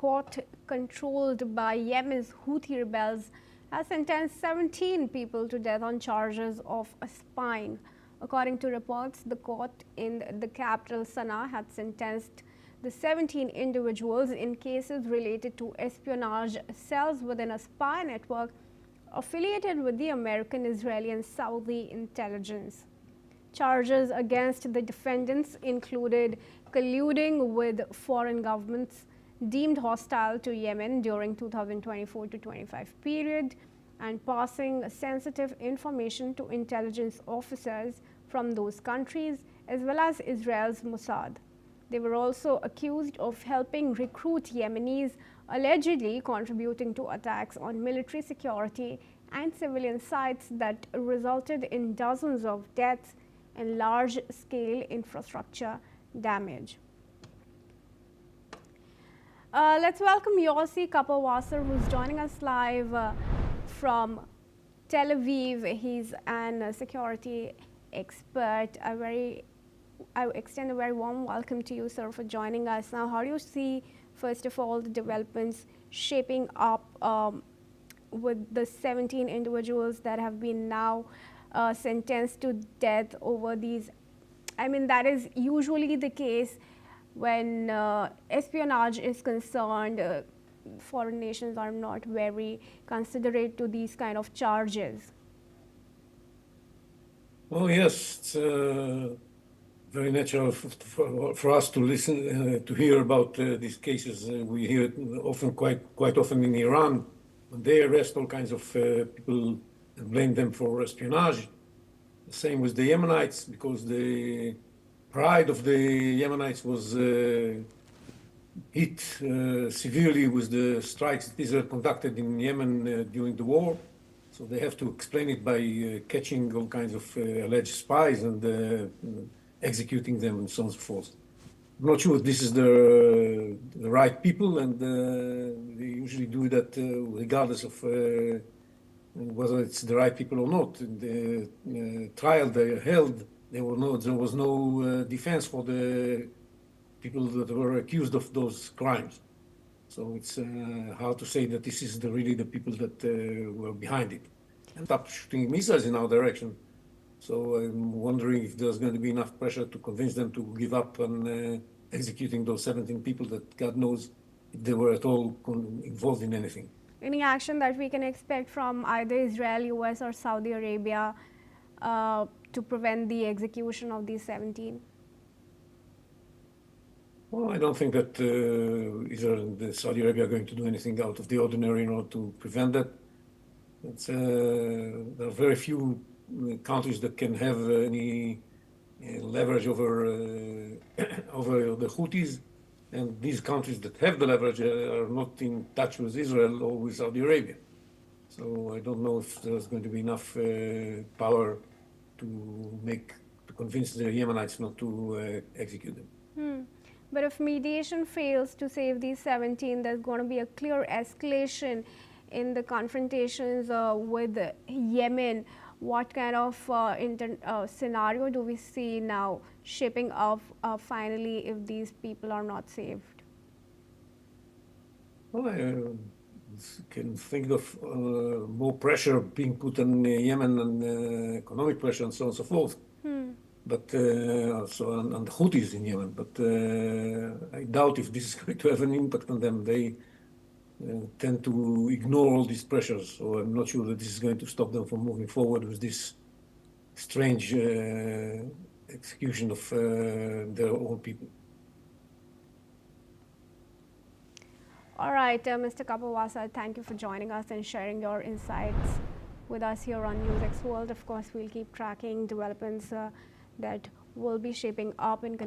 court controlled by Yemen's Houthi rebels has sentenced 17 people to death on charges of spying. According to reports, the court in the capital Sanaa had sentenced the 17 individuals in cases related to espionage cells within a spy network affiliated with the American, Israeli and Saudi intelligence. Charges against the defendants included colluding with foreign governments deemed hostile to Yemen during 2024-25 period and passing sensitive information to intelligence officers from those countries as well as Israel's Mossad. They were also accused of helping recruit Yemenis, allegedly contributing to attacks on military security and civilian sites that resulted in dozens of deaths and large-scale infrastructure damage. Let's welcome Yossi Kapawasser, who's joining us live from Tel Aviv. He's a security expert. I extend a very warm welcome to you, sir, for joining us. Now, how do you see, first of all, the developments shaping up with the 17 individuals that have been now sentenced to death over these? I mean, that is usually the case when espionage is concerned. Foreign nations are not very considerate to these kind of charges. Well, yes, it's very natural for us to listen, to hear about these cases. We hear it often, quite often in Iran, when they arrest all kinds of people and blame them for espionage. The same with the Yemenites, because the pride of the Yemenites was hit severely with the strikes that Israel conducted in Yemen during the war. So they have to explain it by catching all kinds of alleged spies and executing them and so on and so forth. I'm not sure if this is the right people, and they usually do that regardless of whether it's the right people or not. In the trial they held, there was no defense for the people that were accused of those crimes. So it's hard to say that this is really the people that were behind it. And stop shooting missiles in our direction. So I'm wondering if there's going to be enough pressure to convince them to give up on executing those 17 people that God knows if they were at all involved in anything. Any action that we can expect from either Israel, US or Saudi Arabia to prevent the execution of these 17? Well, I don't think that Israel and Saudi Arabia are going to do anything out of the ordinary in order to prevent that. There are very few countries that can have any leverage over the Houthis, and these countries that have the leverage are not in touch with Israel or with Saudi Arabia. So I don't know if there's going to be enough power to convince the Yemenites not to execute them. But if mediation fails to save these 17, there's going to be a clear escalation in the confrontations with Yemen. What kind of scenario do we see now shaping up finally if these people are not saved? Well, I can think of more pressure being put on Yemen and economic pressure and so on and so forth. But also on the Houthis in Yemen. But I doubt if this is going to have an impact on them. They tend to ignore all these pressures. So I'm not sure that this is going to stop them from moving forward with this strange execution of their own people. All right, Mr. Kapawasser, thank you for joining us and sharing your insights with us here on NewsX World. Of course, we'll keep tracking developments that will be shaping up in